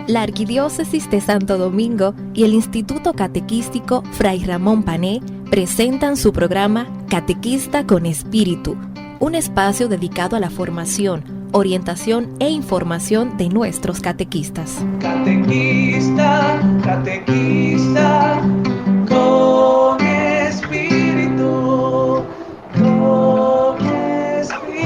La Arquidiócesis de Santo Domingo y el Instituto Catequístico Fray Ramón Pané presentan su programa Catequista con Espíritu, un espacio dedicado a la formación, orientación e información de nuestros catequistas. Catequista, catequista, con espíritu, con espíritu.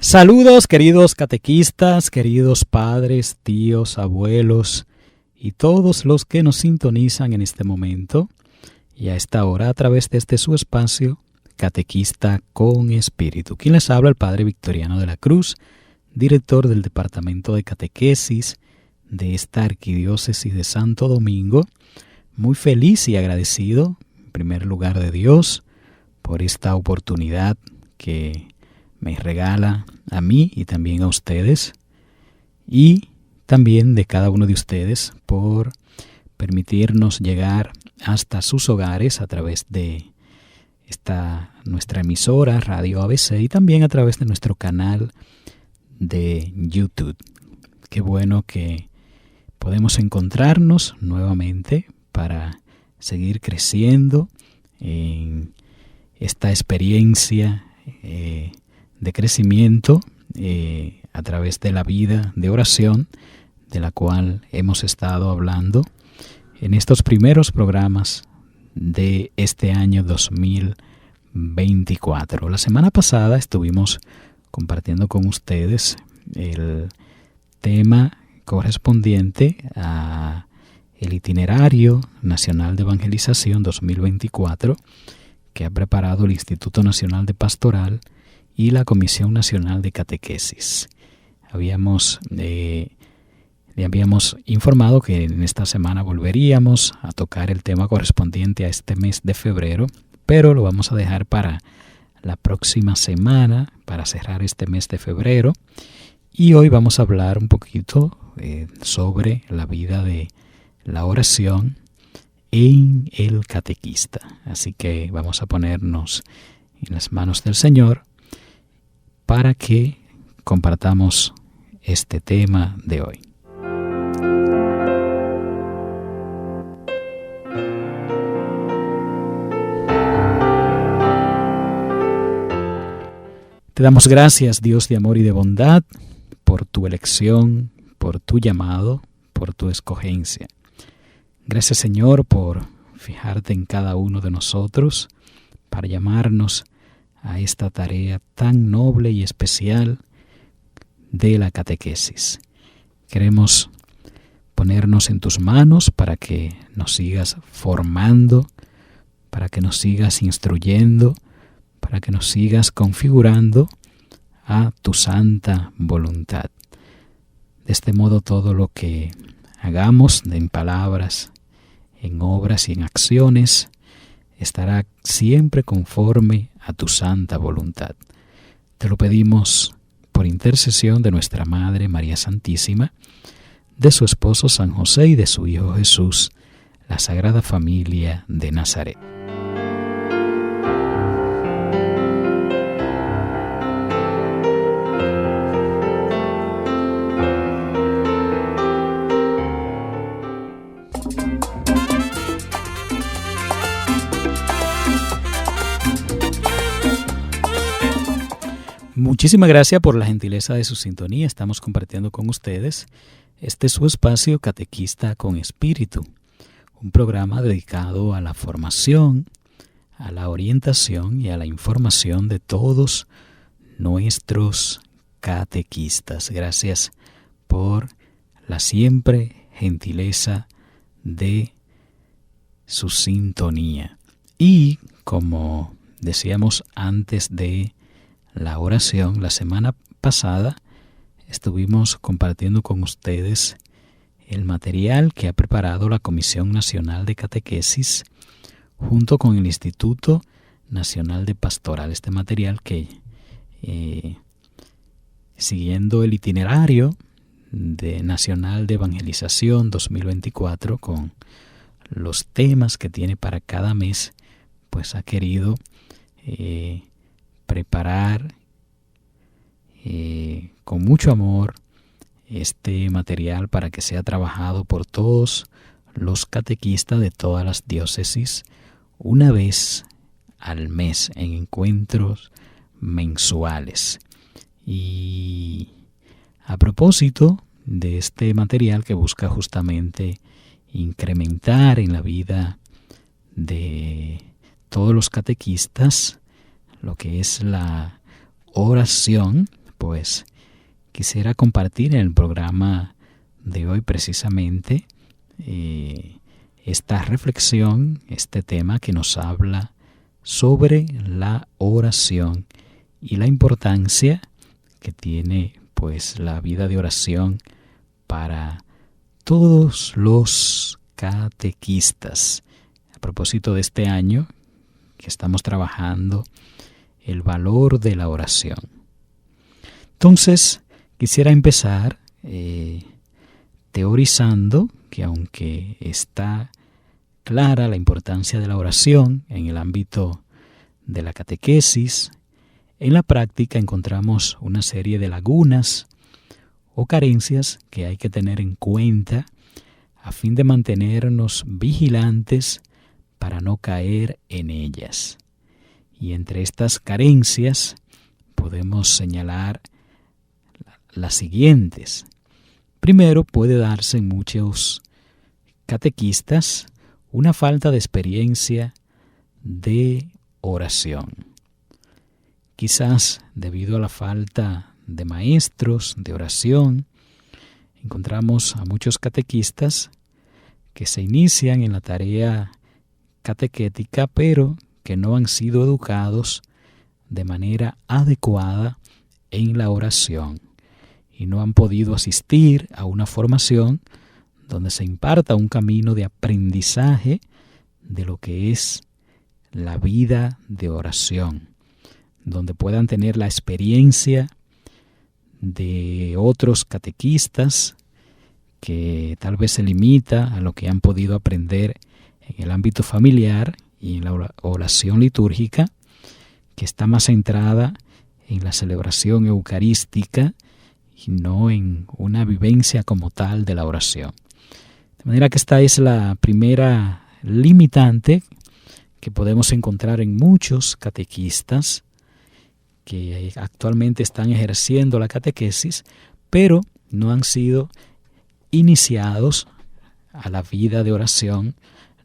Saludos, queridos catequistas, queridos padres, tíos, abuelos y todos los que nos sintonizan en este momento y a esta hora a través de este su espacio, Catequista con Espíritu. Quien les habla, el Padre Victoriano de la Cruz, director del Departamento de Catequesis de esta Arquidiócesis de Santo Domingo. Muy feliz y agradecido, en primer lugar, de Dios por esta oportunidad que me regala a mí y también a ustedes, y también de cada uno de ustedes por permitirnos llegar hasta sus hogares a través de nuestra emisora Radio ABC y también a través de nuestro canal de YouTube. Qué bueno que podemos encontrarnos nuevamente para seguir creciendo en esta experiencia de crecimiento a través de la vida de oración de la cual hemos estado hablando en estos primeros programas de este año 2024. La semana pasada estuvimos compartiendo con ustedes el tema correspondiente a el Itinerario Nacional de Evangelización 2024 que ha preparado el Instituto Nacional de Pastoral y la Comisión Nacional de Catequesis. Le habíamos informado que en esta semana volveríamos a tocar el tema correspondiente a este mes de febrero, pero lo vamos a dejar para la próxima semana, para cerrar este mes de febrero. Y hoy vamos a hablar un poquito sobre la vida de la oración en el catequista. Así que vamos a ponernos en las manos del Señor para que compartamos este tema de hoy. Te damos gracias, Dios de amor y de bondad, por tu elección, por tu llamado, por tu escogencia. Gracias, Señor, por fijarte en cada uno de nosotros para llamarnos a esta tarea tan noble y especial de la catequesis. Queremos ponernos en tus manos para que nos sigas formando, para que nos sigas instruyendo, para que nos sigas configurando a tu santa voluntad. De este modo, todo lo que hagamos en palabras, en obras y en acciones estará siempre conforme a tu santa voluntad. Te lo pedimos por intercesión de nuestra Madre María Santísima, de su esposo San José y de su Hijo Jesús, la Sagrada Familia de Nazaret. Muchísimas gracias por la gentileza de su sintonía. Estamos compartiendo con ustedes este su espacio Catequista con Espíritu, un programa dedicado a la formación, a la orientación y a la información de todos nuestros catequistas. Gracias por la siempre gentileza de su sintonía. Y como decíamos antes de la oración, la semana pasada estuvimos compartiendo con ustedes el material que ha preparado la Comisión Nacional de Catequesis junto con el Instituto Nacional de Pastoral. Este material que, siguiendo el itinerario nacional de evangelización 2024 con los temas que tiene para cada mes, pues ha querido preparar con mucho amor este material para que sea trabajado por todos los catequistas de todas las diócesis una vez al mes en encuentros mensuales. Y a propósito de este material que busca justamente incrementar en la vida de todos los catequistas lo que es la oración, pues quisiera compartir en el programa de hoy precisamente esta reflexión, este tema que nos habla sobre la oración y la importancia que tiene pues la vida de oración para todos los catequistas. A propósito de este año que estamos trabajando el valor de la oración. Entonces, quisiera empezar teorizando que aunque está clara la importancia de la oración en el ámbito de la catequesis, en la práctica encontramos una serie de lagunas o carencias que hay que tener en cuenta a fin de mantenernos vigilantes para no caer en ellas. Y entre estas carencias podemos señalar las siguientes. Primero, puede darse en muchos catequistas una falta de experiencia de oración. Quizás debido a la falta de maestros de oración, encontramos a muchos catequistas que se inician en la tarea catequética, pero que no han sido educados de manera adecuada en la oración y no han podido asistir a una formación donde se imparta un camino de aprendizaje de lo que es la vida de oración, donde puedan tener la experiencia de otros catequistas que tal vez se limita a lo que han podido aprender en el ámbito familiar y en la oración litúrgica, que está más centrada en la celebración eucarística y no en una vivencia como tal de la oración. De manera que esta es la primera limitante que podemos encontrar en muchos catequistas que actualmente están ejerciendo la catequesis, pero no han sido iniciados a la vida de oración,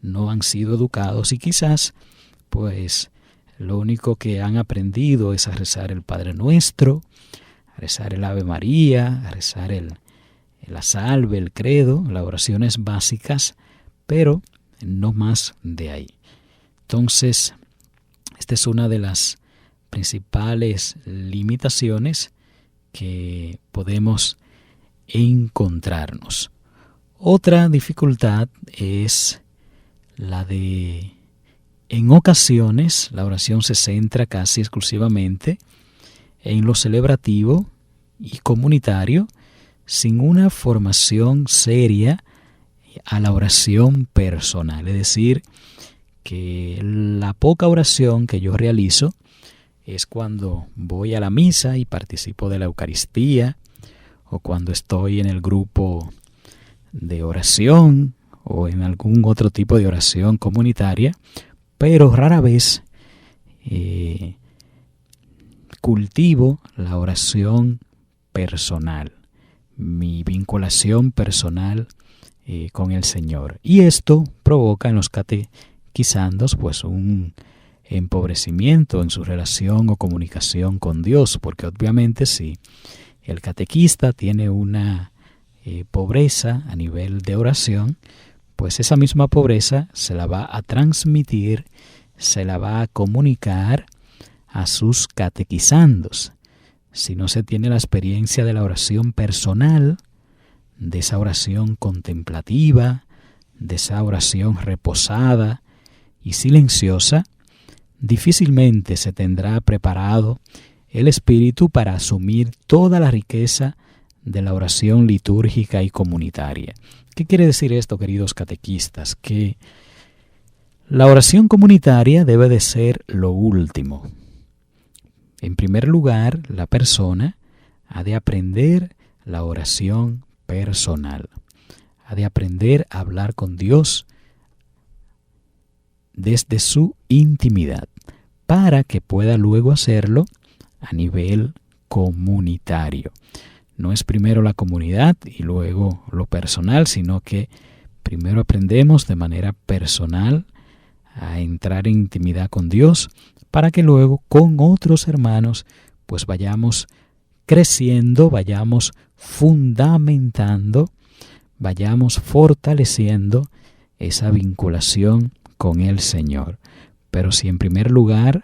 no han sido educados y quizás pues lo único que han aprendido es a rezar el Padre Nuestro, a rezar el Ave María, a rezar la salve, el credo, las oraciones básicas, pero no más de ahí. Entonces, esta es una de las principales limitaciones que podemos encontrarnos. Otra dificultad es la de, en ocasiones, la oración se centra casi exclusivamente en lo celebrativo y comunitario, sin una formación seria a la oración personal. Es decir, que la poca oración que yo realizo es cuando voy a la misa y participo de la Eucaristía, o cuando estoy en el grupo de oración o en algún otro tipo de oración comunitaria, pero rara vez cultivo la oración personal, mi vinculación personal con el Señor. Y esto provoca en los catequizandos pues un empobrecimiento en su relación o comunicación con Dios, porque obviamente si el catequista tiene una pobreza a nivel de oración, pues esa misma pobreza se la va a transmitir, se la va a comunicar a sus catequizandos. Si no se tiene la experiencia de la oración personal, de esa oración contemplativa, de esa oración reposada y silenciosa, difícilmente se tendrá preparado el espíritu para asumir toda la riqueza de la oración litúrgica y comunitaria. ¿Qué quiere decir esto, queridos catequistas? Que La oración comunitaria debe de ser lo último. En primer lugar, la persona ha de aprender la oración personal. Ha de aprender a hablar con Dios desde su intimidad, para que pueda luego hacerlo a nivel comunitario. No es primero la comunidad y luego lo personal, sino que primero aprendemos de manera personal a entrar en intimidad con Dios, para que luego con otros hermanos pues vayamos creciendo, vayamos fundamentando, vayamos fortaleciendo esa vinculación con el Señor. Pero si en primer lugar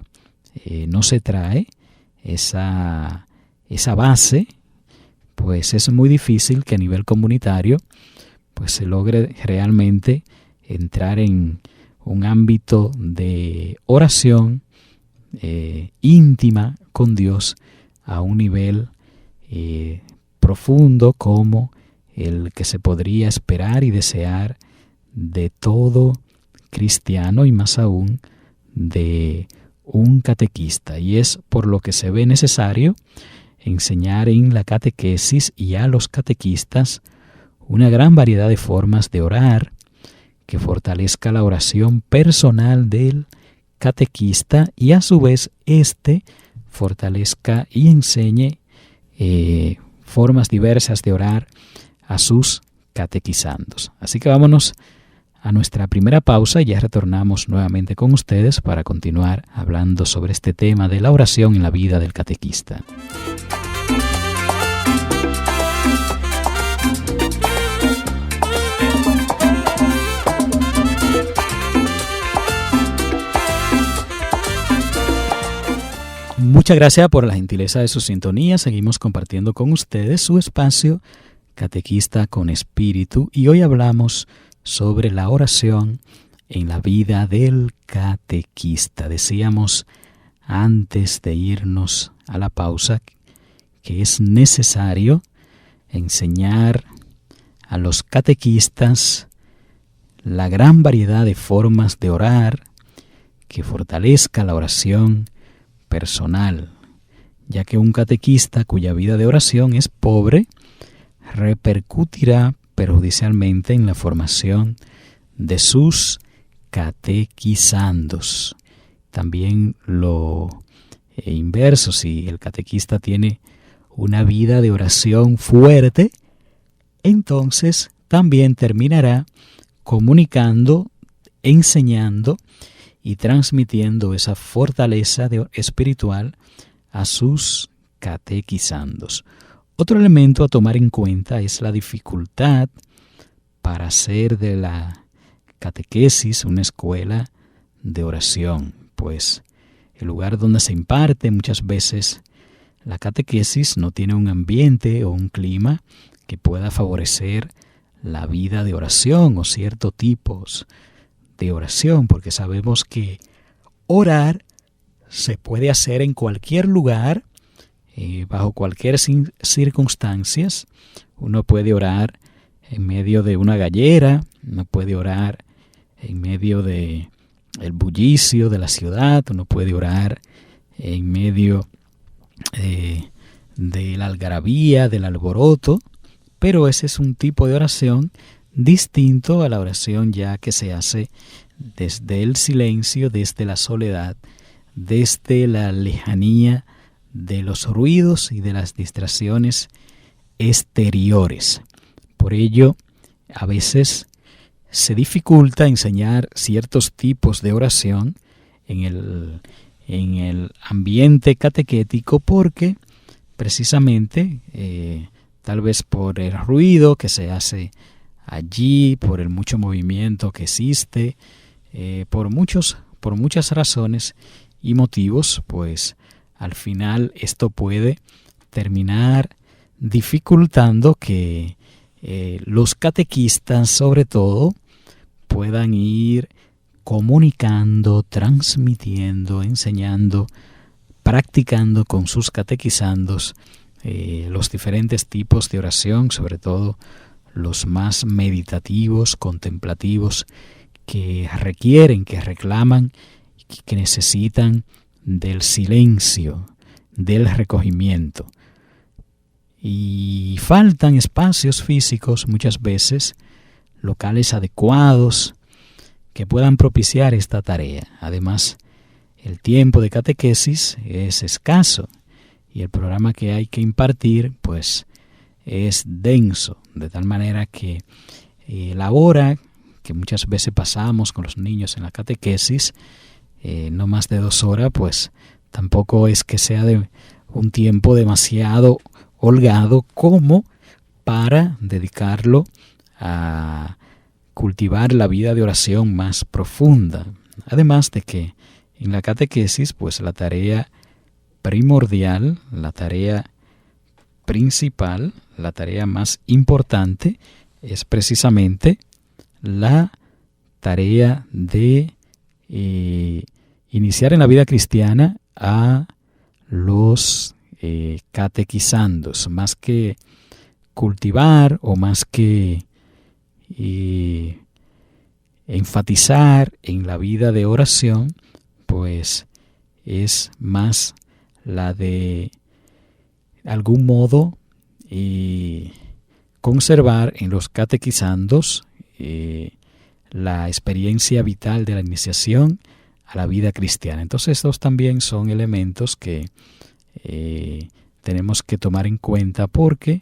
no se trae esa base, pues es muy difícil que a nivel comunitario pues se logre realmente entrar en un ámbito de oración íntima con Dios a un nivel profundo como el que se podría esperar y desear de todo cristiano, y más aún de un catequista. Y es por lo que se ve necesario enseñar en la catequesis y a los catequistas una gran variedad de formas de orar que fortalezca la oración personal del catequista, y a su vez fortalezca y enseñe formas diversas de orar a sus catequizandos. Así que vámonos a nuestra primera pausa y ya retornamos nuevamente con ustedes para continuar hablando sobre este tema de la oración en la vida del catequista. Muchas gracias por la gentileza de su sintonía. Seguimos compartiendo con ustedes su espacio Catequista con Espíritu, y hoy hablamos sobre la oración en la vida del catequista. Decíamos antes de irnos a la pausa que es necesario enseñar a los catequistas la gran variedad de formas de orar que fortalezca la oración personal, ya que un catequista cuya vida de oración es pobre repercutirá perjudicialmente en la formación de sus catequizandos. También lo inverso, si el catequista tiene una vida de oración fuerte, entonces también terminará comunicando, enseñando y transmitiendo esa fortaleza espiritual a sus catequizandos. Otro elemento a tomar en cuenta es la dificultad para hacer de la catequesis una escuela de oración, pues el lugar donde se imparte muchas veces la catequesis no tiene un ambiente o un clima que pueda favorecer la vida de oración o ciertos tipos de oración, porque sabemos que orar se puede hacer en cualquier lugar, bajo cualquier circunstancias. Uno puede orar en medio de una gallera, uno puede orar en medio de el bullicio de la ciudad, uno puede orar en medio de la algarabía, del alboroto, pero ese es un tipo de oración distinto a la oración ya que se hace desde el silencio, desde la soledad, desde la lejanía de los ruidos y de las distracciones exteriores. Por ello, a veces se dificulta enseñar ciertos tipos de oración en el ambiente catequético, porque precisamente tal vez por el ruido que se hace allí, por el mucho movimiento que existe, por muchas razones y motivos, pues al final esto puede terminar dificultando que los catequistas, sobre todo, puedan ir comunicando, transmitiendo, enseñando, practicando con sus catequizandos los diferentes tipos de oración, sobre todo los más meditativos, contemplativos, que requieren, que reclaman, que necesitan del silencio, del recogimiento. Y faltan espacios físicos muchas veces, locales adecuados que puedan propiciar esta tarea. Además, el tiempo de catequesis es escaso y el programa que hay que impartir pues es denso, de tal manera que la hora que muchas veces pasamos con los niños en la catequesis, no más de 2 horas, pues tampoco es que sea de un tiempo demasiado holgado como para dedicarlo a cultivar la vida de oración más profunda. Además de que en la catequesis, pues la tarea primordial, la tarea principal, la tarea más importante es precisamente la tarea de iniciar en la vida cristiana a los catequizandos, más que cultivar o más que enfatizar en la vida de oración, pues es más la de algún modo conservar en los catequizandos la experiencia vital de la iniciación a la vida cristiana. Entonces estos también son elementos que tenemos que tomar en cuenta porque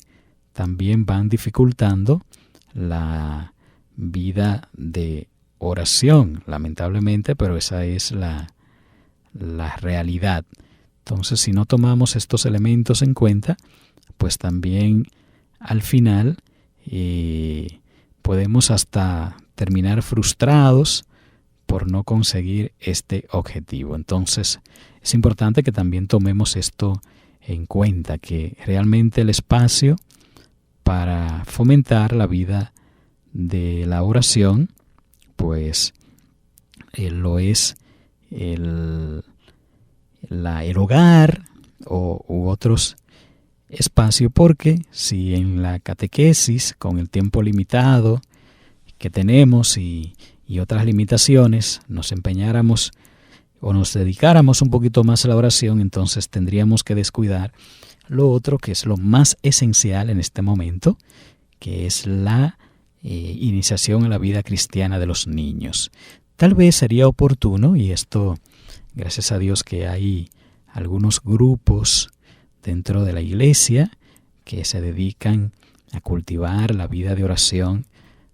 también van dificultando la vida de oración, lamentablemente, pero esa es la realidad. Entonces, si no tomamos estos elementos en cuenta, pues también al final podemos hasta terminar frustrados por no conseguir este objetivo. Entonces, es importante que también tomemos esto en cuenta, que realmente el espacio para fomentar la vida de la oración, pues lo es el hogar u otros espacios, porque si en la catequesis, con el tiempo limitado que tenemos y otras limitaciones, nos empeñáramos o nos dedicáramos un poquito más a la oración, entonces tendríamos que descuidar lo otro que es lo más esencial en este momento, que es la iniciación a la vida cristiana de los niños. Tal vez sería oportuno, y esto gracias a Dios que hay algunos grupos dentro de la iglesia que se dedican a cultivar la vida de oración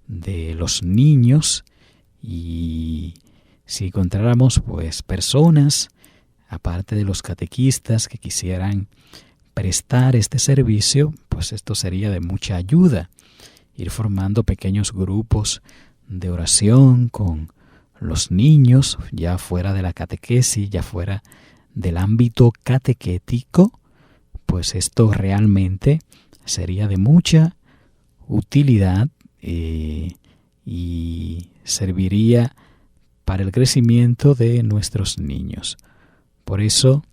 de los niños, y si encontráramos pues personas, aparte de los catequistas, que quisieran prestar este servicio, pues esto sería de mucha ayuda, ir formando pequeños grupos de oración con los niños, ya fuera de la catequesis, ya fuera del ámbito catequético, pues esto realmente sería de mucha utilidad y serviría para el crecimiento de nuestros niños. Por eso,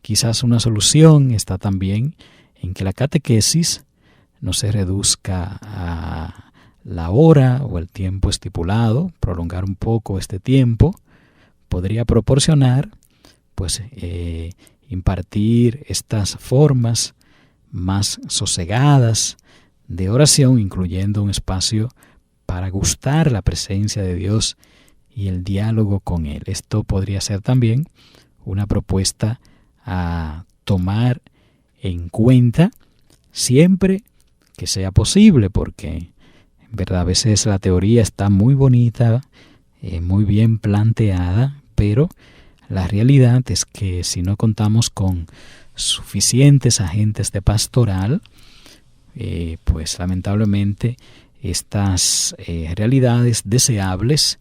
quizás una solución está también en que la catequesis no se reduzca a la hora o el tiempo estipulado. Prolongar un poco este tiempo podría proporcionar, pues, impartir estas formas más sosegadas de oración, incluyendo un espacio para gustar la presencia de Dios y el diálogo con Él. Esto podría ser también una propuesta a tomar en cuenta siempre que sea posible, porque en verdad a veces la teoría está muy bonita, muy bien planteada, pero la realidad es que si no contamos con suficientes agentes de pastoral, pues lamentablemente estas realidades deseables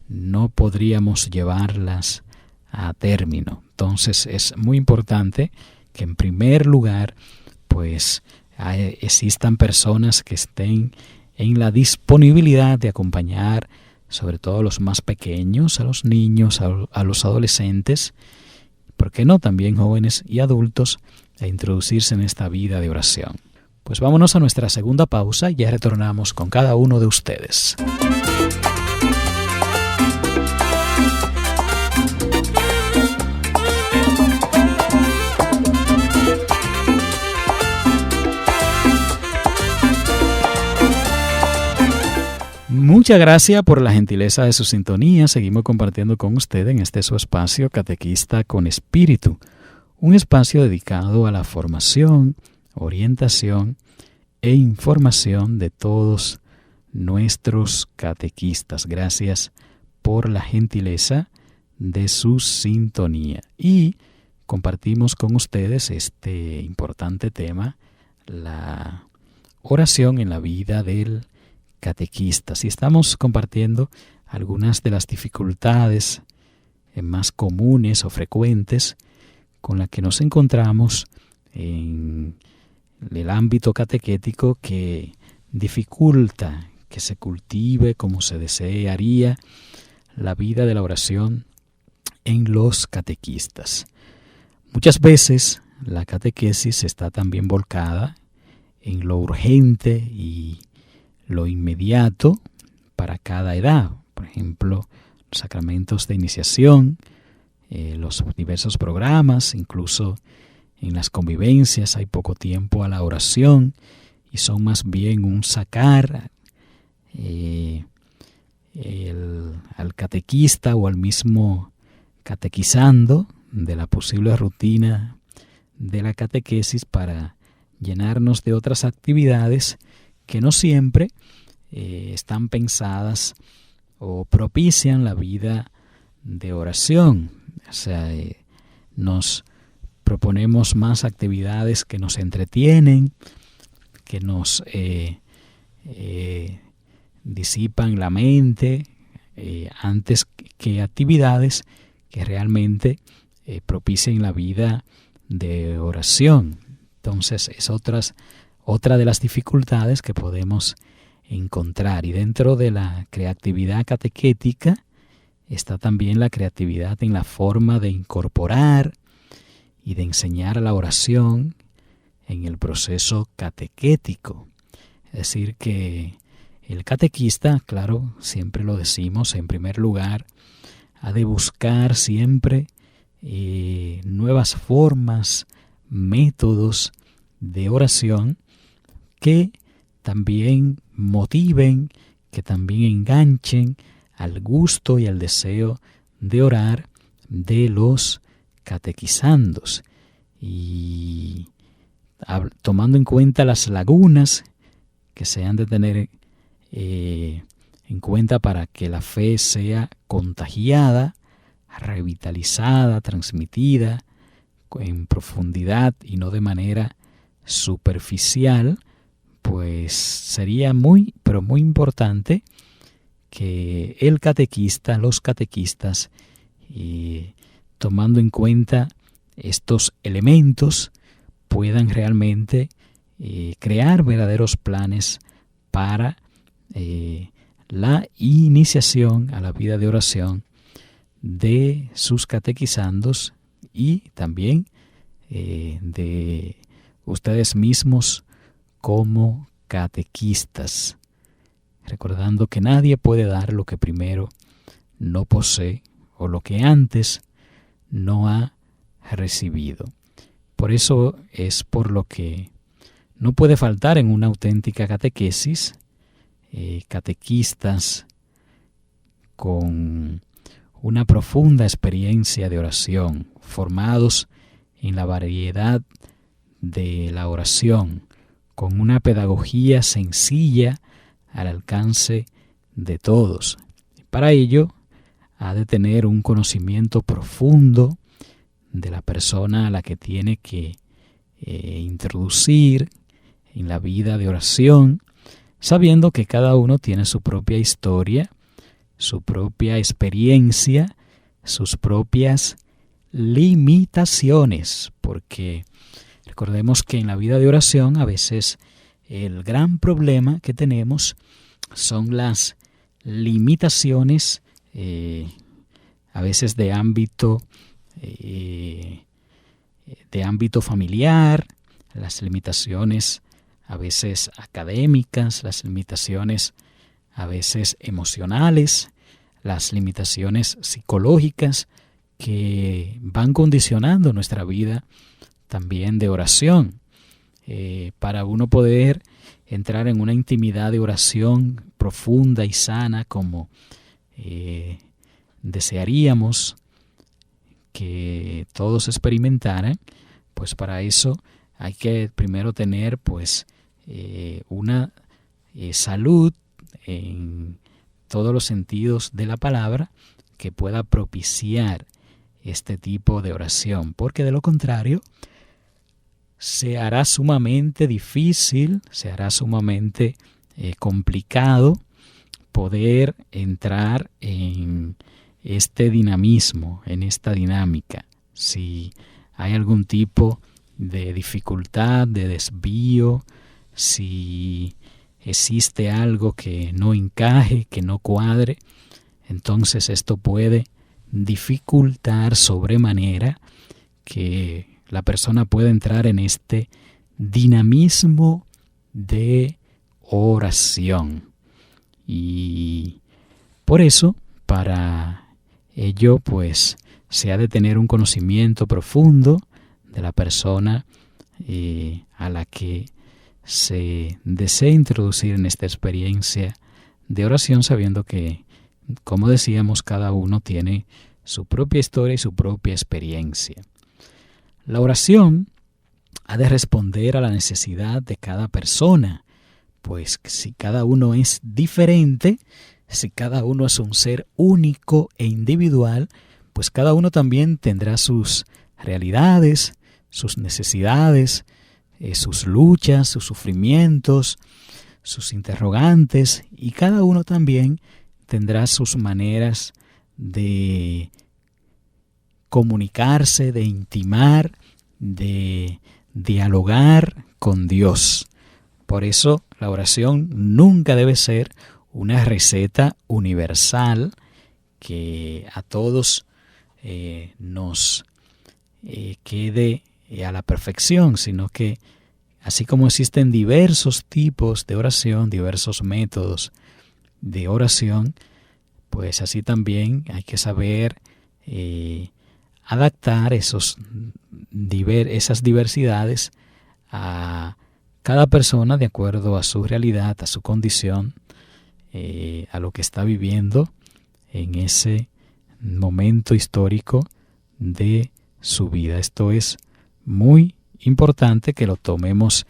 no podríamos llevarlas a término. Entonces es muy importante que en primer lugar pues existan personas que estén en la disponibilidad de acompañar sobre todo a los más pequeños, a los niños, a los adolescentes, ¿por qué no también jóvenes y adultos, a introducirse en esta vida de oración? Pues vámonos a nuestra segunda pausa y ya retornamos con cada uno de ustedes. Muchas gracias por la gentileza de su sintonía. Seguimos compartiendo con usted en este su espacio Catequista con Espíritu, un espacio dedicado a la formación, orientación e información de todos nuestros catequistas. Gracias por la gentileza de su sintonía. Y compartimos con ustedes este importante tema, la oración en la vida del catequista. Si estamos compartiendo algunas de las dificultades más comunes o frecuentes con las que nos encontramos en el ámbito catequético, que dificulta que se cultive como se desearía la vida de la oración en los catequistas. Muchas veces la catequesis está también volcada en lo urgente y lo inmediato para cada edad. Por ejemplo, los sacramentos de iniciación, los diversos programas, incluso en las convivencias hay poco tiempo a la oración y son más bien un sacar al catequista o al mismo catequizando de la posible rutina de la catequesis para llenarnos de otras actividades que no siempre están pensadas o propician la vida de oración. O sea, nos proponemos más actividades que nos entretienen, que nos disipan la mente, antes que actividades que realmente propicien la vida de oración. Entonces es otra de las dificultades que podemos encontrar. Y dentro de la creatividad catequética está también la creatividad en la forma de incorporar y de enseñar la oración en el proceso catequético. Es decir, que el catequista, claro, siempre lo decimos, en primer lugar, ha de buscar siempre nuevas formas, métodos de oración que también motiven, que también enganchen al gusto y al deseo de orar de los catequizandos. Y tomando en cuenta las lagunas que se han de tener en cuenta para que la fe sea contagiada, revitalizada, transmitida en profundidad y no de manera superficial, pues sería muy, pero muy importante que el catequista, los catequistas, tomando en cuenta estos elementos, puedan realmente crear verdaderos planes para la iniciación a la vida de oración de sus catequizandos y también de ustedes mismos como catequistas, recordando que nadie puede dar lo que primero no posee o lo que antes no ha recibido. Por eso es por lo que no puede faltar en una auténtica catequesis catequistas con una profunda experiencia de oración, formados en la variedad de la oración, con una pedagogía sencilla al alcance de todos. Para ello, ha de tener un conocimiento profundo de la persona a la que tiene que introducir en la vida de oración, sabiendo que cada uno tiene su propia historia, su propia experiencia, sus propias limitaciones, porque recordemos que en la vida de oración a veces el gran problema que tenemos son las limitaciones, a veces de ámbito familiar, las limitaciones a veces académicas, las limitaciones a veces emocionales, las limitaciones psicológicas que van condicionando nuestra vida también de oración. Para uno poder entrar en una intimidad de oración profunda y sana como desearíamos que todos experimentaran, pues para eso hay que primero tener pues una salud en todos los sentidos de la palabra que pueda propiciar este tipo de oración, porque de lo contrario se hará sumamente difícil, se hará sumamente complicado poder entrar en este dinamismo, en esta dinámica. Si hay algún tipo de dificultad, de desvío, si existe algo que no encaje, que no cuadre, entonces esto puede dificultar sobremanera que la persona pueda entrar en este dinamismo de oración. Y por eso, para ello, pues se ha de tener un conocimiento profundo de la persona a la que se desea introducir en esta experiencia de oración, sabiendo que, como decíamos, cada uno tiene su propia historia y su propia experiencia. La oración ha de responder a la necesidad de cada persona, pues si cada uno es diferente, si cada uno es un ser único e individual, pues cada uno también tendrá sus realidades, sus necesidades, sus luchas, sus sufrimientos, sus interrogantes, y cada uno también tendrá sus maneras de comunicarse, de intimar, de dialogar con Dios. Por eso la oración nunca debe ser una receta universal que a todos nos quede a la perfección, sino que así como existen diversos tipos de oración, diversos métodos de oración, pues así también hay que saber adaptar esas diversidades a cada persona de acuerdo a su realidad, a su condición, a lo que está viviendo en ese momento histórico de su vida. Esto es muy importante que lo tomemos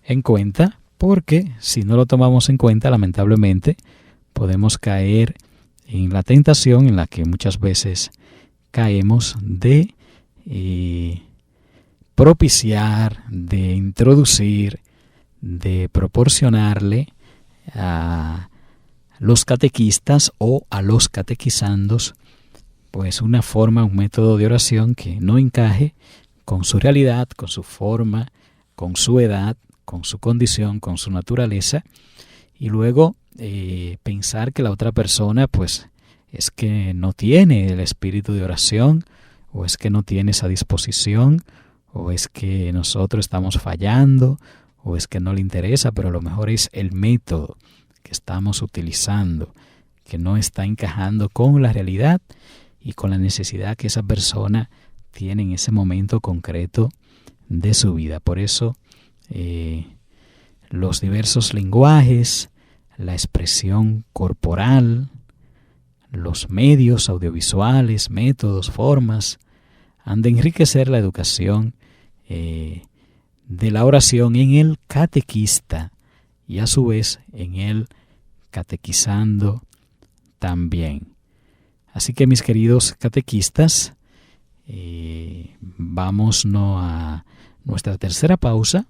en cuenta, porque si no lo tomamos en cuenta, lamentablemente, podemos caer en la tentación en la que muchas veces caemos de propiciar, de introducir, de proporcionarle a los catequistas o a los catequizandos pues una forma, un método de oración que no encaje con su realidad, con su forma, con su edad, con su condición, con su naturaleza, y luego pensar que la otra persona pues es que no tiene el espíritu de oración, o es que no tiene esa disposición, o es que nosotros estamos fallando, o es que no le interesa, pero a lo mejor es el método que estamos utilizando, que no está encajando con la realidad y con la necesidad que esa persona tiene en ese momento concreto de su vida. Por eso los diversos lenguajes, la expresión corporal, los medios audiovisuales, métodos, formas, han de enriquecer la educación de la oración en el catequista y a su vez en el catequizando también. Así que, mis queridos catequistas, vamos a nuestra tercera pausa,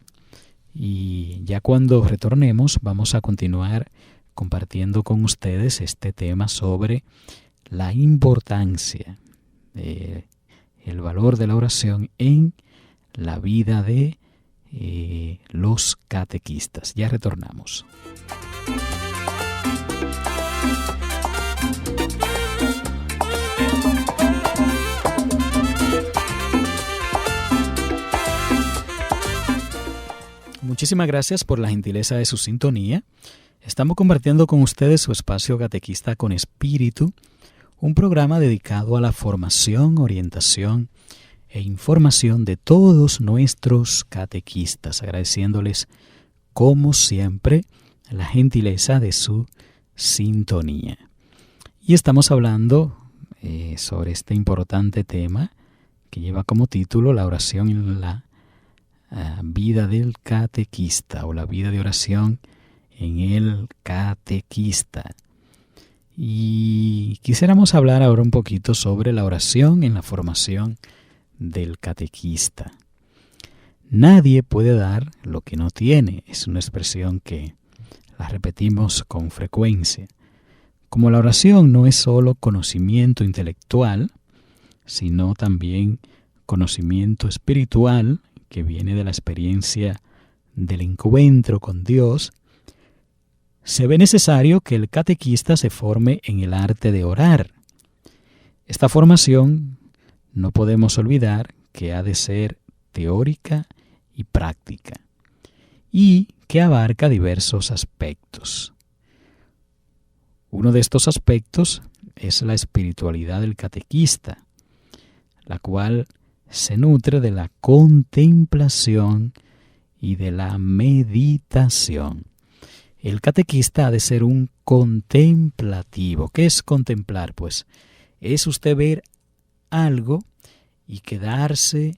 y ya cuando retornemos vamos a continuar compartiendo con ustedes este tema sobre la importancia, el valor de la oración en la vida de los catequistas. Ya retornamos. Muchísimas gracias por la gentileza de su sintonía. Estamos compartiendo con ustedes su espacio Catequista con Espíritu, un programa dedicado a la formación, orientación e información de todos nuestros catequistas, agradeciéndoles como siempre, la gentileza de su sintonía. Y estamos hablando sobre este importante tema que lleva como título la oración en la vida del catequista, o la vida de oración en el catequista. Y quisiéramos hablar ahora un poquito sobre la oración en la formación del catequista. Nadie puede dar lo que no tiene. Es una expresión que la repetimos con frecuencia. Como la oración no es solo conocimiento intelectual, sino también conocimiento espiritual que viene de la experiencia del encuentro con Dios, se ve necesario que el catequista se forme en el arte de orar. Esta formación no podemos olvidar que ha de ser teórica y práctica, y que abarca diversos aspectos. Uno de estos aspectos es la espiritualidad del catequista, la cual se nutre de la contemplación y de la meditación. El catequista ha de ser un contemplativo. ¿Qué es contemplar? Pues es usted ver algo y quedarse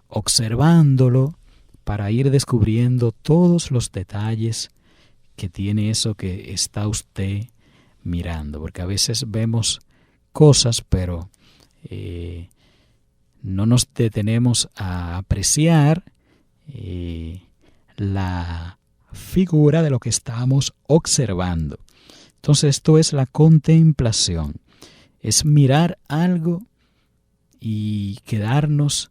observándolo para ir descubriendo todos los detalles que tiene eso que está usted mirando. Porque a veces vemos cosas, pero no nos detenemos a apreciar la figura de lo que estamos observando. Entonces esto es la contemplación. Es mirar algo y quedarnos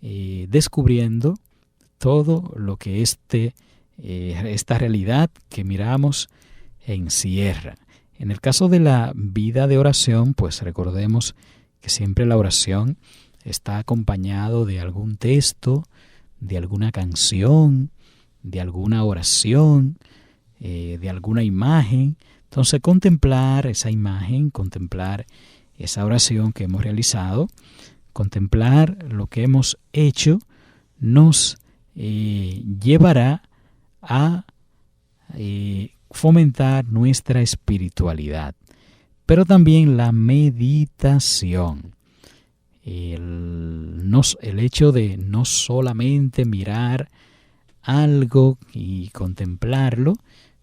descubriendo todo lo que esta realidad que miramos encierra. En el caso de la vida de oración, pues recordemos que siempre la oración está acompañado de algún texto, de alguna canción, de alguna oración, de alguna imagen. Entonces contemplar esa imagen, contemplar esa oración que hemos realizado, contemplar lo que hemos hecho, nos llevará a fomentar nuestra espiritualidad. Pero también la meditación, el hecho de no solamente mirar algo y contemplarlo,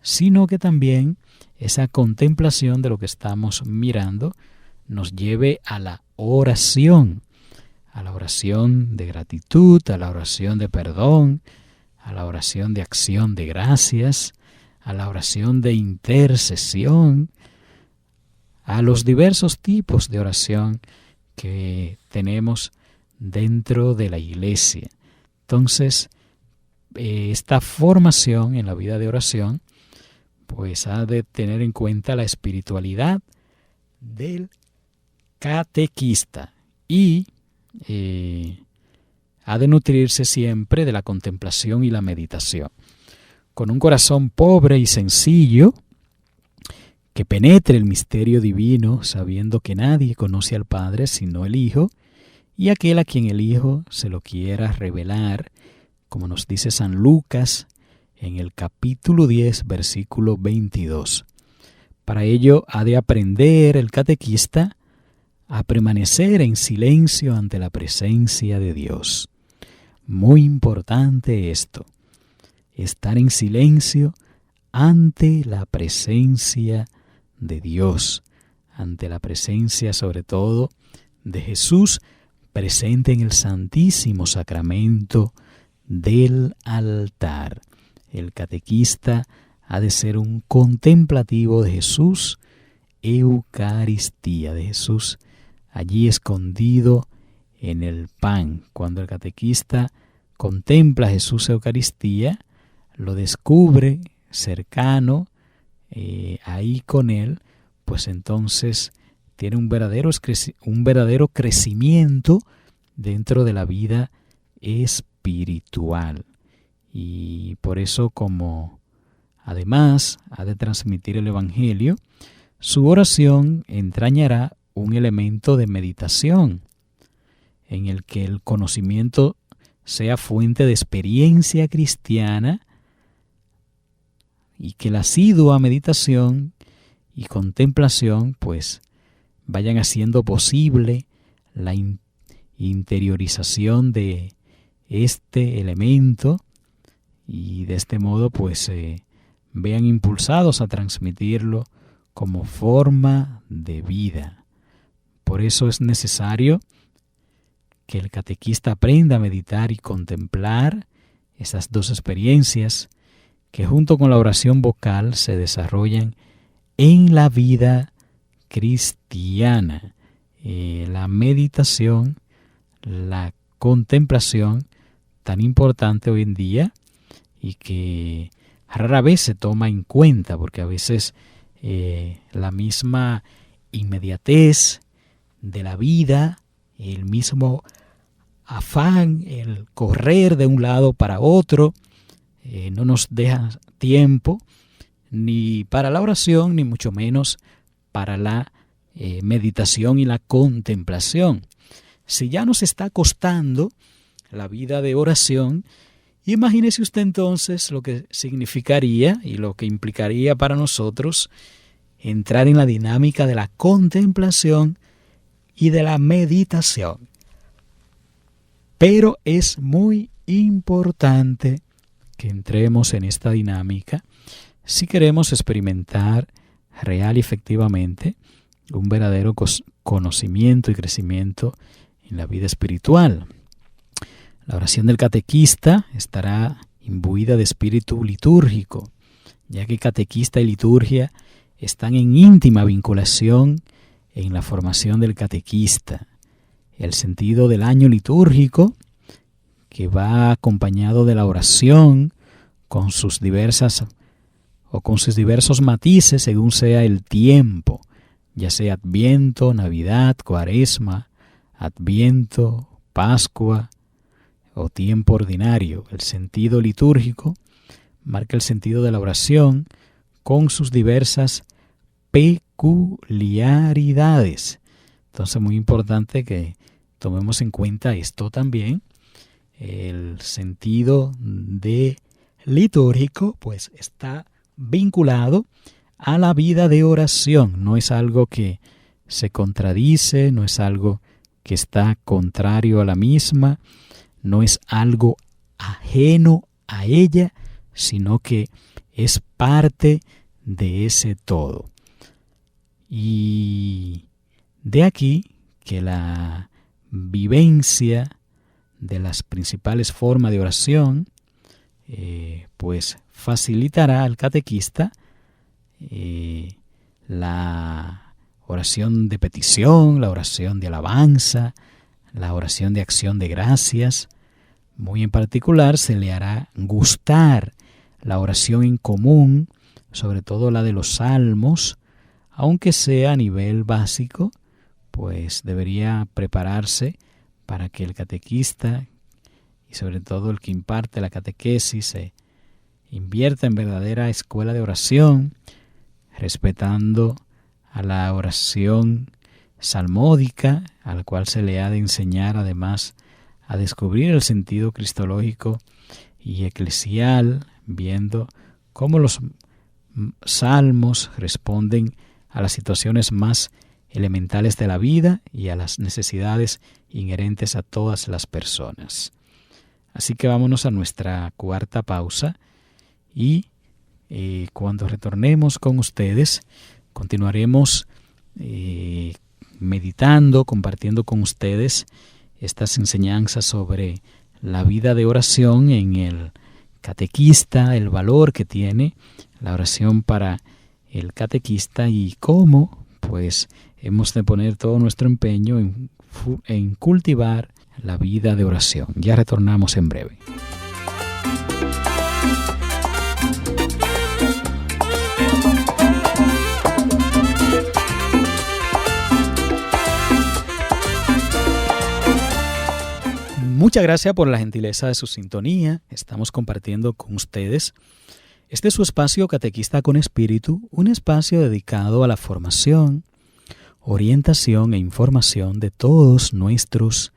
sino que también esa contemplación de lo que estamos mirando nos lleve a la oración de gratitud, a la oración de perdón, a la oración de acción de gracias, a la oración de intercesión, a los diversos tipos de oración que tenemos dentro de la iglesia. Entonces, esta formación en la vida de oración, pues ha de tener en cuenta la espiritualidad del catequista y ha de nutrirse siempre de la contemplación y la meditación. Con un corazón pobre y sencillo, que penetre el misterio divino, sabiendo que nadie conoce al Padre sino el Hijo, y aquel a quien el Hijo se lo quiera revelar, como nos dice San Lucas en el capítulo 10, versículo 22. Para ello ha de aprender el catequista a permanecer en silencio ante la presencia de Dios. Muy importante esto, estar en silencio ante la presencia de Dios, ante la presencia sobre todo de Jesús presente en el Santísimo Sacramento del altar. El catequista ha de ser un contemplativo de Jesús, Eucaristía, de Jesús allí escondido en el pan. Cuando el catequista contempla a Jesús Eucaristía, lo descubre cercano, ahí con él, pues entonces tiene un verdadero crecimiento dentro de la vida espiritual. Y por eso, como además ha de transmitir el Evangelio, su oración entrañará un elemento de meditación en el que el conocimiento sea fuente de experiencia cristiana y que la asidua meditación y contemplación pues vayan haciendo posible la interiorización de este elemento y de este modo pues vean impulsados a transmitirlo como forma de vida. Por eso es necesario que el catequista aprenda a meditar y contemplar esas dos experiencias que junto con la oración vocal se desarrollan en la vida cristiana. La meditación, la contemplación, tan importante hoy en día y que rara vez se toma en cuenta, porque a veces la misma inmediatez de la vida, el mismo afán, el correr de un lado para otro, no nos deja tiempo ni para la oración, ni mucho menos para la meditación y la contemplación. Si ya nos está costando la vida de oración, imagínese usted entonces lo que significaría y lo que implicaría para nosotros entrar en la dinámica de la contemplación y de la meditación. Pero es muy importante que entremos en esta dinámica si queremos experimentar real y efectivamente un verdadero conocimiento y crecimiento en la vida espiritual. La oración del catequista estará imbuida de espíritu litúrgico, ya que catequista y liturgia están en íntima vinculación en la formación del catequista. El sentido del año litúrgico, que va acompañado de la oración con sus diversos matices según sea el tiempo, ya sea Adviento, Navidad, Cuaresma, Adviento, Pascua o tiempo ordinario. El sentido litúrgico marca el sentido de la oración con sus diversas peculiaridades. Entonces, muy importante que tomemos en cuenta esto también. El sentido de litúrgico pues está vinculado a la vida de oración. No es algo que se contradice, no es algo que está contrario a la misma, no es algo ajeno a ella, sino que es parte de ese todo. Y de aquí que la vivencia de las principales formas de oración pues facilitará al catequista la oración de petición, la oración de alabanza, la oración de acción de gracias. Muy en particular se le hará gustar la oración en común, sobre todo la de los salmos, aunque sea a nivel básico, pues debería prepararse para que el catequista y sobre todo el que imparte la catequesis se invierta en verdadera escuela de oración, respetando a la oración salmódica, a la cual se le ha de enseñar además a descubrir el sentido cristológico y eclesial, viendo cómo los salmos responden a las situaciones más elementales de la vida y a las necesidades inherentes a todas las personas. Así que vámonos a nuestra cuarta pausa y cuando retornemos con ustedes continuaremos meditando, compartiendo con ustedes estas enseñanzas sobre la vida de oración en el catequista, el valor que tiene la oración para el catequista y cómo pues hemos de poner todo nuestro empeño en cultivar la vida de oración. Ya retornamos en breve. Muchas gracias por la gentileza de su sintonía. Estamos compartiendo con ustedes este es su espacio Catequista con Espíritu, un espacio dedicado a la formación, orientación e información de todos nuestros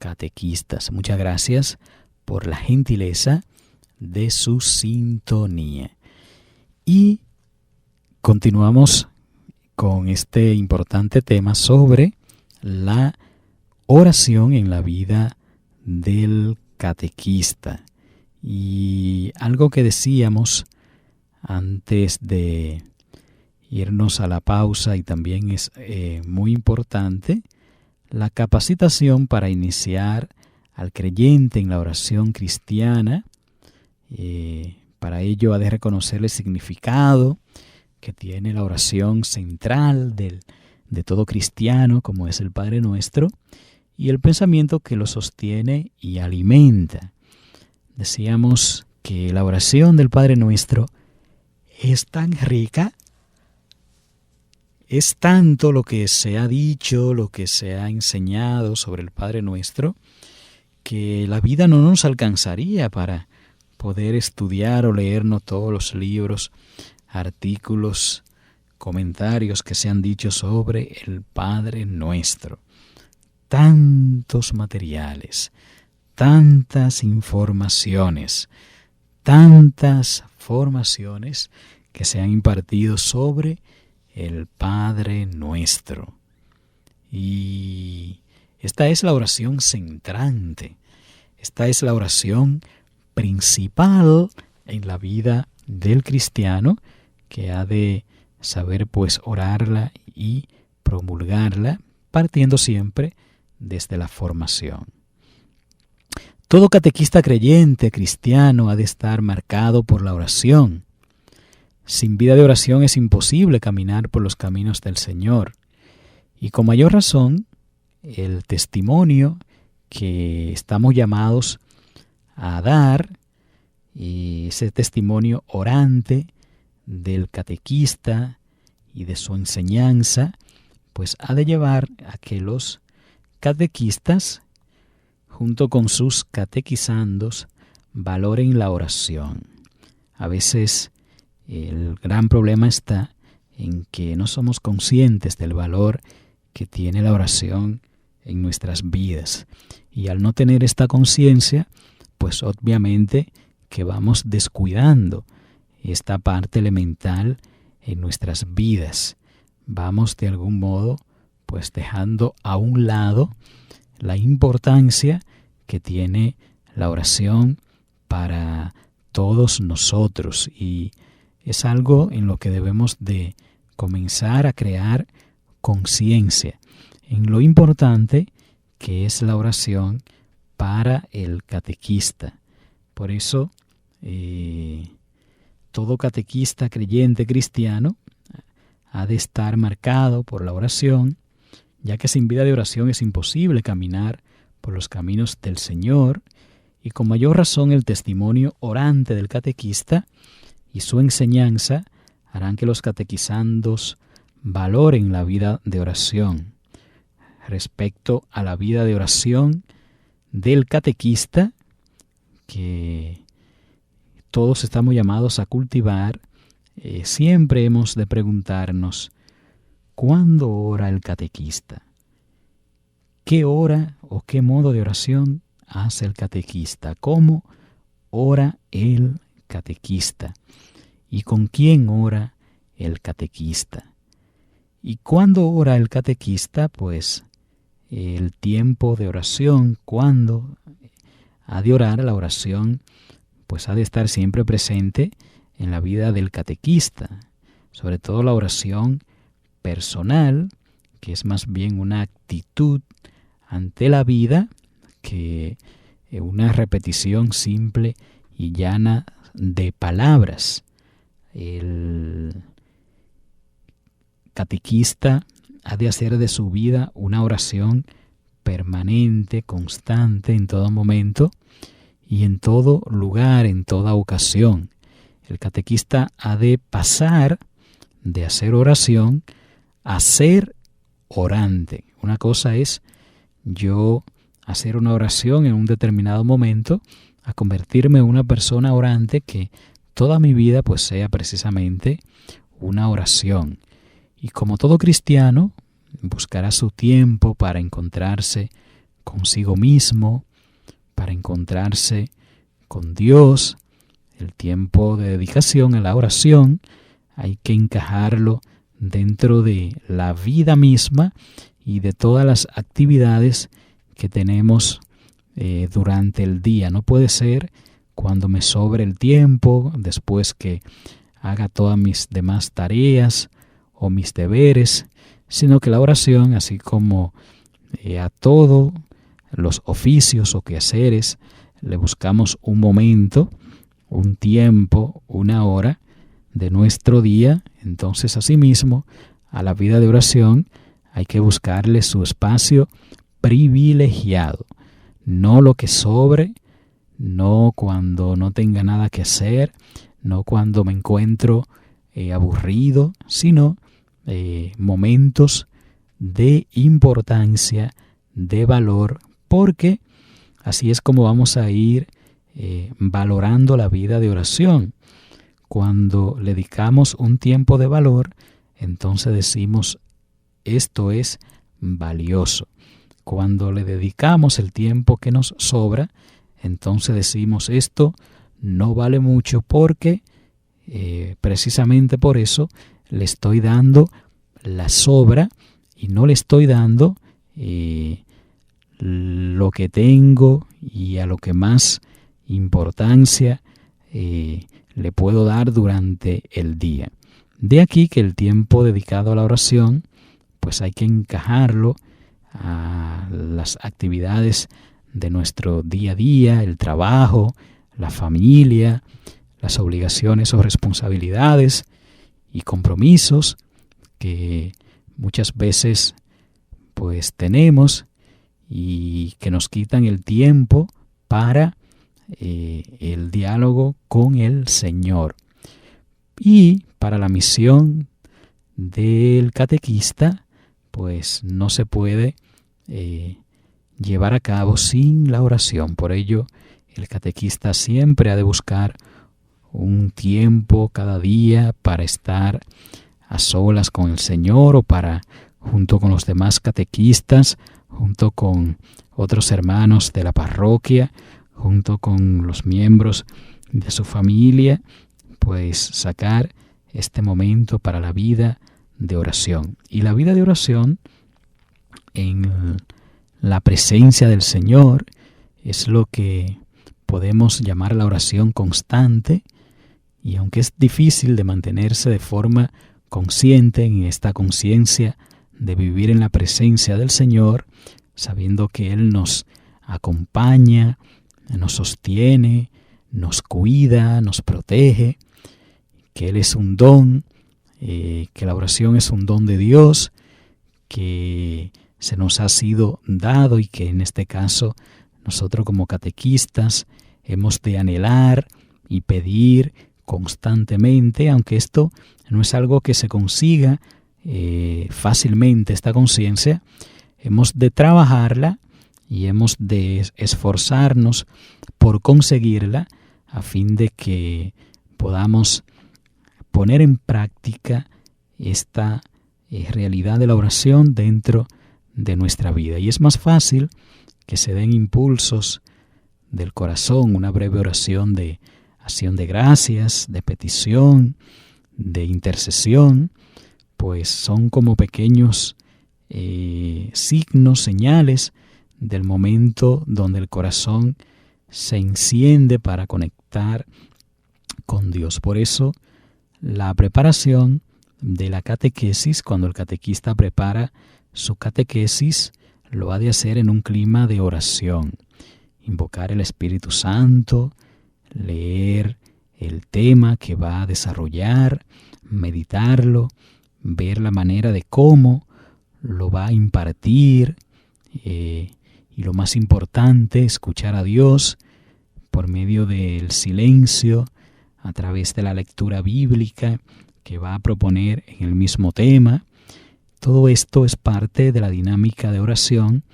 catequistas. Muchas gracias por la gentileza de su sintonía. Y continuamos con este importante tema sobre la oración en la vida del catequista. Y algo que decíamos antes de irnos a la pausa, y también es muy importante, la capacitación para iniciar al creyente en la oración cristiana. Para ello ha de reconocer el significado que tiene la oración central de todo cristiano, como es el Padre Nuestro, y el pensamiento que lo sostiene y alimenta. Decíamos que la oración del Padre Nuestro es tan rica, es tanto lo que se ha dicho, lo que se ha enseñado sobre el Padre Nuestro, que la vida no nos alcanzaría para poder estudiar o leernos todos los libros, artículos, comentarios que se han dicho sobre el Padre Nuestro. Tantos materiales, tantas informaciones, tantas formaciones que se han impartido sobre el Padre Nuestro. Y esta es la oración centrante, esta es la oración principal en la vida del cristiano, que ha de saber pues orarla y promulgarla, partiendo siempre desde la formación. Todo catequista creyente cristiano ha de estar marcado por la oración. Sin vida de oración es imposible caminar por los caminos del Señor. Y con mayor razón, el testimonio que estamos llamados a dar, y ese testimonio orante del catequista y de su enseñanza, pues ha de llevar a que los catequistas, junto con sus catequizandos, valoren la oración. A veces el gran problema está en que no somos conscientes del valor que tiene la oración en nuestras vidas. Y al no tener esta conciencia, pues obviamente que vamos descuidando esta parte elemental en nuestras vidas. Vamos de algún modo pues dejando a un lado la importancia que tiene la oración para todos nosotros, y es algo en lo que debemos de comenzar a crear conciencia en lo importante que es la oración para el catequista. Por eso todo catequista creyente cristiano ha de estar marcado por la oración, ya que sin vida de oración es imposible caminar por los caminos del Señor, y con mayor razón el testimonio orante del catequista y su enseñanza harán que los catequizandos valoren la vida de oración. Respecto a la vida de oración del catequista, que todos estamos llamados a cultivar, siempre hemos de preguntarnos: ¿cuándo ora el catequista? ¿Qué hora o qué modo de oración hace el catequista? ¿Cómo ora el catequista? ¿Y con quién ora el catequista? ¿Y cuándo ora el catequista? Pues el tiempo de oración, cuando ha de orar la oración, pues ha de estar siempre presente en la vida del catequista, sobre todo la oración personal, que es más bien una actitud ante la vida que una repetición simple y llana de palabras. El catequista ha de hacer de su vida una oración permanente, constante, en todo momento y en todo lugar, en toda ocasión. El catequista ha de pasar de hacer oración a ser orante. Una cosa es yo hacer una oración en un determinado momento, a convertirme en una persona orante, que toda mi vida pues sea precisamente una oración. Y como todo cristiano, buscará su tiempo para encontrarse consigo mismo, para encontrarse con Dios. el tiempo de dedicación a la oración hay que encajarlo dentro de la vida misma y de todas las actividades que tenemos durante el día. No puede ser cuando me sobre el tiempo, después que haga todas mis demás tareas o mis deberes, sino que la oración, así como a todos los oficios o quehaceres, le buscamos un momento, un tiempo, una hora de nuestro día. Entonces, asimismo, a la vida de oración hay que buscarle su espacio privilegiado, no lo que sobre, no cuando no tenga nada que hacer, no cuando me encuentro aburrido, sino momentos de importancia, de valor, porque así es como vamos a ir valorando la vida de oración. Cuando le dedicamos un tiempo de valor, entonces decimos, esto es valioso. Cuando le dedicamos el tiempo que nos sobra, entonces decimos, esto no vale mucho, porque precisamente por eso le estoy dando la sobra y no le estoy dando lo que tengo y a lo que más importancia le puedo dar durante el día. De aquí que el tiempo dedicado a la oración, pues hay que encajarlo a las actividades de nuestro día a día, el trabajo, la familia, las obligaciones o responsabilidades y compromisos que muchas veces pues tenemos y que nos quitan el tiempo para el diálogo con el Señor. Y para la misión del catequista, pues no se puede llevar a cabo sin la oración. Por ello, el catequista siempre ha de buscar un tiempo cada día para estar a solas con el Señor, o para, junto con los demás catequistas, junto con otros hermanos de la parroquia, junto con los miembros de su familia, pues sacar este momento para la vida de oración. Y la vida de oración en la presencia del Señor es lo que podemos llamar la oración constante, y aunque es difícil de mantenerse de forma consciente en esta conciencia de vivir en la presencia del Señor, sabiendo que Él nos acompaña, nos sostiene, nos cuida, nos protege, que Él es un don, que la oración es un don de Dios, que se nos ha sido dado y que en este caso nosotros como catequistas hemos de anhelar y pedir constantemente, aunque esto no es algo que se consiga fácilmente, esta conciencia, hemos de trabajarla y hemos de esforzarnos por conseguirla a fin de que podamos poner en práctica esta realidad de la oración dentro de nuestra vida. Y es más fácil que se den impulsos del corazón, una breve oración de acción de gracias, de petición, de intercesión, pues son como pequeños signos, señales del momento donde el corazón se enciende para conectar con Dios. Por eso la preparación de la catequesis, cuando el catequista prepara su catequesis, lo ha de hacer en un clima de oración, invocar el Espíritu Santo, leer el tema que va a desarrollar, meditarlo, ver la manera de cómo lo va a impartir, y lo más importante, escuchar a Dios por medio del silencio, a través de la lectura bíblica que va a proponer en el mismo tema. Todo esto es parte de la dinámica de oración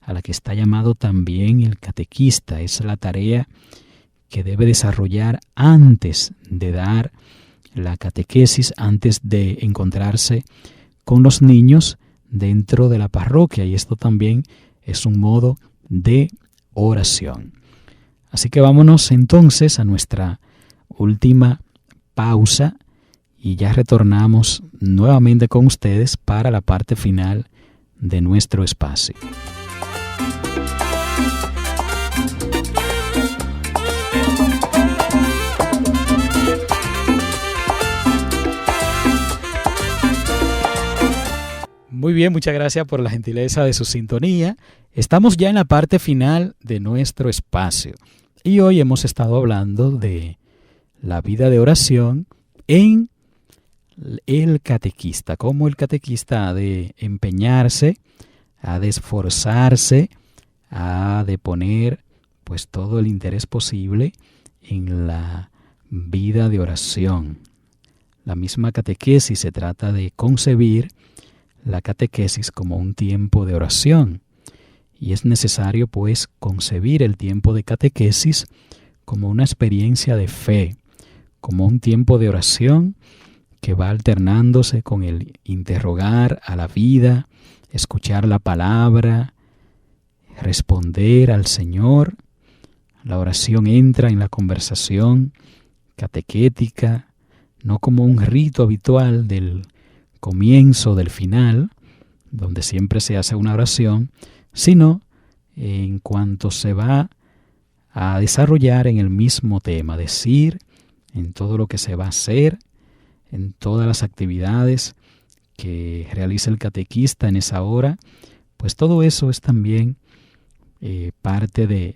a la que está llamado también el catequista. Es la tarea que debe desarrollar antes de dar la catequesis, antes de encontrarse con los niños dentro de la parroquia, y esto también es un modo de oración. Así que vámonos entonces a nuestra última pausa y ya retornamos nuevamente con ustedes para la parte final de nuestro espacio. Muy bien, muchas gracias por la gentileza de su sintonía. Estamos ya en la parte final de nuestro espacio y hoy hemos estado hablando de la vida de oración en el catequista, cómo el catequista ha de empeñarse, ha de esforzarse, ha de poner pues todo el interés posible en la vida de oración. La misma catequesis se trata de concebir la catequesis como un tiempo de oración y es necesario pues concebir el tiempo de catequesis como una experiencia de fe, como un tiempo de oración que va alternándose con el interrogar a la vida, escuchar la palabra, responder al Señor. La oración entra en la conversación catequética, no como un rito habitual del comienzo del final, donde siempre se hace una oración, sino en cuanto se va a desarrollar en el mismo tema, decir, en todo lo que se va a hacer, en todas las actividades que realiza el catequista en esa hora, pues todo eso es también parte de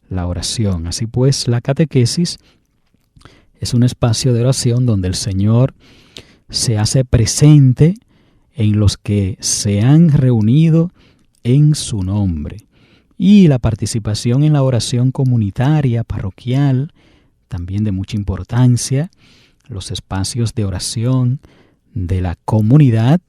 la oración. Así pues, la catequesis es un espacio de oración donde el Señor se hace presente en los que se han reunido en su nombre. Y la participación en la oración comunitaria, parroquial, también de mucha importancia, los espacios de oración de la comunidad,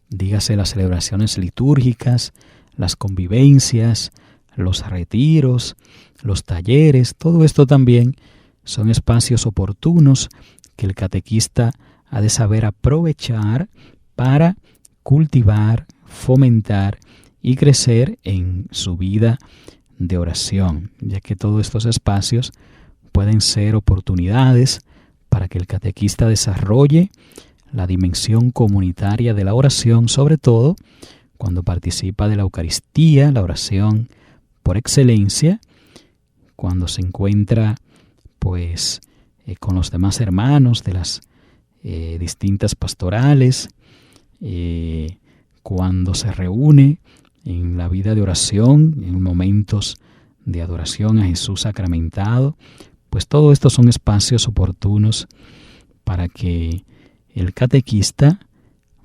dígase las celebraciones litúrgicas, las convivencias, los retiros, los talleres, todo esto también son espacios oportunos que el catequista ha de saber aprovechar para cultivar, fomentar y crecer en su vida de oración, ya que todos estos espacios pueden ser oportunidades para que el catequista desarrolle la dimensión comunitaria de la oración, sobre todo cuando participa de la Eucaristía, la oración por excelencia, cuando se encuentra pues con los demás hermanos de las distintas pastorales, cuando se reúne en la vida de oración, en momentos de adoración a Jesús sacramentado, pues todo esto son espacios oportunos para que el catequista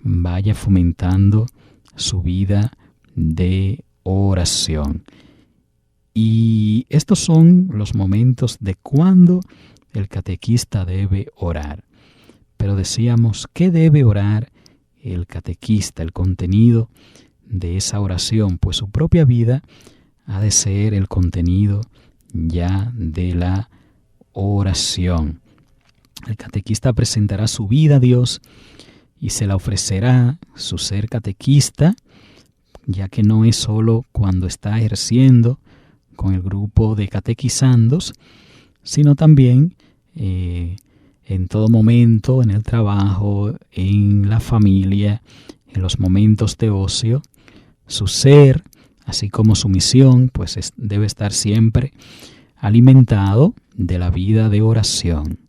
vaya fomentando su vida de oración. Y estos son los momentos de cuando el catequista debe orar. Pero decíamos, ¿qué debe orar el catequista? El contenido de esa oración, pues su propia vida ha de ser el contenido ya de la oración. El catequista presentará su vida a Dios y se la ofrecerá su ser catequista, ya que no es solo cuando está ejerciendo con el grupo de catequizandos, sino también en todo momento, en el trabajo, en la familia, en los momentos de ocio. Su ser, así como su misión, pues debe estar siempre alimentado de la vida de oración.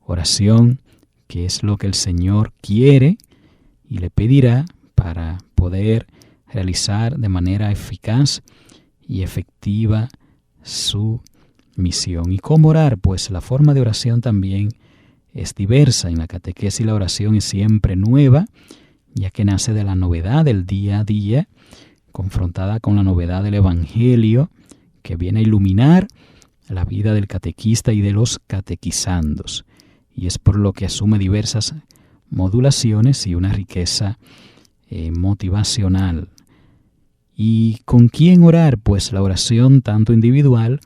Oración que es lo que el Señor quiere y le pedirá para poder realizar de manera eficaz y efectiva su misión. ¿Y cómo orar? Pues la forma de oración también es diversa. En la catequesis la oración es siempre nueva, ya que nace de la novedad del día a día, confrontada con la novedad del Evangelio, que viene a iluminar la vida del catequista y de los catequizandos. Y es por lo que asume diversas modulaciones y una riqueza motivacional. ¿Y con quién orar? Pues la oración, tanto individual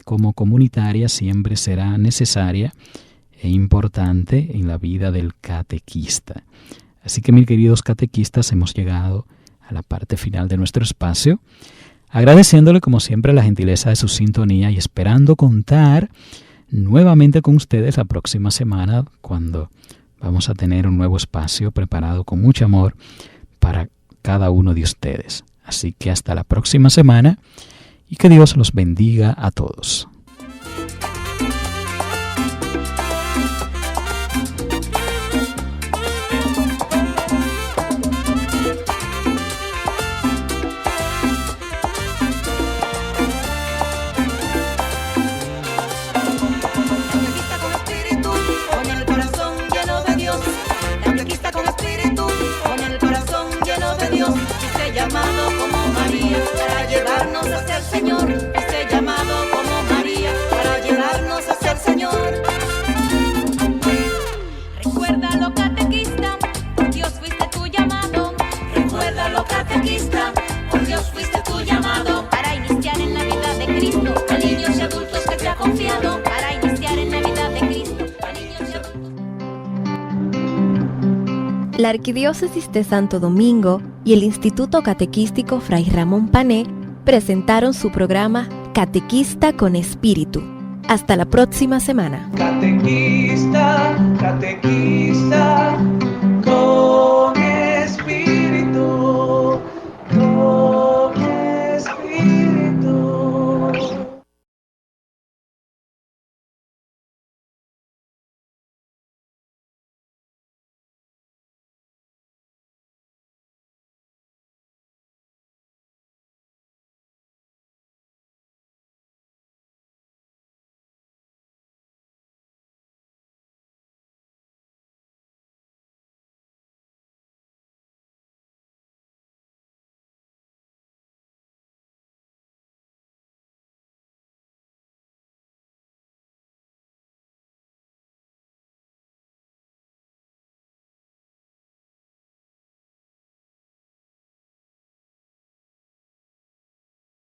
como comunitaria, siempre será necesaria e importante en la vida del catequista. Así que, mis queridos catequistas, hemos llegado a la parte final de nuestro espacio, agradeciéndole como siempre la gentileza de su sintonía y esperando contar nuevamente con ustedes la próxima semana, cuando vamos a tener un nuevo espacio preparado con mucho amor para cada uno de ustedes. Así que hasta la próxima semana y que Dios los bendiga a todos. Llamado como María para llevarnos hacia el Señor. Este llamado como María para llevarnos hacia el Señor. Recuérdalo, catequista, por Dios fuiste tu llamado. Recuérdalo, catequista, por Dios fuiste tu llamado. Para iniciar en la vida de Cristo a niños y adultos que te ha confiado. Para iniciar en la vida de Cristo a niños y adultos. La Arquidiócesis de Santo Domingo y el Instituto Catequístico Fray Ramón Pané presentaron su programa Catequista con Espíritu. Hasta la próxima semana. Catequista, catequista.